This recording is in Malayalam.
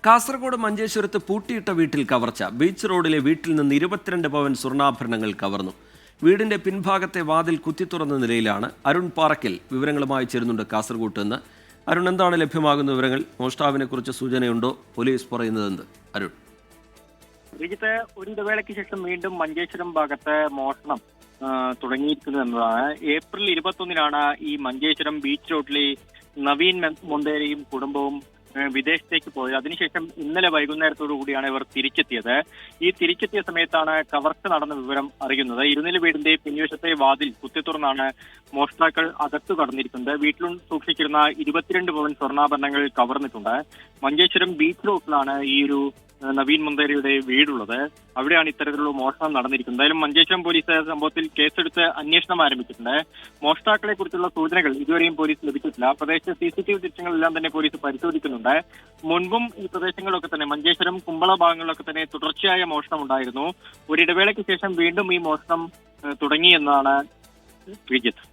കാസർഗോഡ് മഞ്ചേശ്വരത്ത് പൂട്ടിയിട്ട വീട്ടിൽ കവർച്ച. ബീച്ച് റോഡിലെ വീട്ടിൽ നിന്ന് 22 പവൻ സ്വർണ്ണാഭരണങ്ങൾ കവർന്നു. വീടിന്റെ പിൻഭാഗത്തെ വാതിൽ കുത്തിത്തുറന്ന നിലയിലാണ്. അരുൺ പാറക്കൽ വിവരങ്ങളുമായി ചേരുന്നുണ്ട് കാസർഗോഡ് നിന്ന്. അരുൺ, എന്താണ് ലഭ്യമാകുന്ന വിവരങ്ങൾ? മോഷ്ടാവിനെ കുറിച്ച് സൂചനയുണ്ടോ? പോലീസ് പറയുന്നതെന്ത്? അരുൺ. ശ്രീജിത്ത്, ഒരു ഇടവേളയ്ക്ക് ശേഷം വീണ്ടും മഞ്ചേശ്വരം ഭാഗത്ത് മോഷണം തുടങ്ങിയിരിക്കുന്നത് എന്നതാണ്. ഏപ്രിൽ 21-നാണ് ഈ മഞ്ചേശ്വരം ബീച്ച് റോഡിലെ നവീൻ മൊന്തേരയും കുടുംബവും വിദേശത്തേക്ക് പോയത്. അതിനുശേഷം ഇന്നലെ വൈകുന്നേരത്തോടു കൂടിയാണ് ഇവർ തിരിച്ചെത്തിയത്. ഈ തിരിച്ചെത്തിയ സമയത്താണ് കവർച്ച നടന്ന വിവരം അറിയുന്നത്. ഇരുനില വീടിന്റെ പിൻവശത്തെ വാതിൽ കുത്തിത്തുറന്നാണ് മോഷ്ടാക്കൾ അകത്തു കടന്നിരിക്കുന്നത്. വീട്ടിലും സൂക്ഷിച്ചിരുന്ന 22 പവൻ സ്വർണ്ണാഭരണങ്ങൾ കവർന്നിട്ടുണ്ട്. മഞ്ചേശ്വരം ബീച്ച് റോഡിലാണ് ഈ ഒരു നവീൻ മുന്തേരയുടെ വീടുള്ളത്. അവിടെയാണ് ഇത്തരത്തിലുള്ള മോഷണം നടന്നിരിക്കുന്നത്. എന്തായാലും മഞ്ചേശ്വരം പോലീസ് സംഭവത്തിൽ കേസെടുത്ത് അന്വേഷണം ആരംഭിച്ചിട്ടുണ്ട്. മോഷ്ടാക്കളെ കുറിച്ചുള്ള സൂചനകൾ ഇതുവരെയും പോലീസ് ലഭിച്ചിട്ടില്ല. പ്രദേശത്തെ CCTV ദൃശ്യങ്ങളെല്ലാം തന്നെ പോലീസ് പരിശോധിക്കുന്നുണ്ട്. മുൻപും ഈ പ്രദേശങ്ങളിലൊക്കെ തന്നെ മഞ്ചേശ്വരം കുമ്പള ഭാഗങ്ങളിലൊക്കെ തന്നെ തുടർച്ചയായ മോഷണം ഉണ്ടായിരുന്നു. ഒരിടവേളയ്ക്ക് ശേഷം വീണ്ടും ഈ മോഷണം തുടങ്ങിയെന്നാണ് ശ്രീജിത്ത്.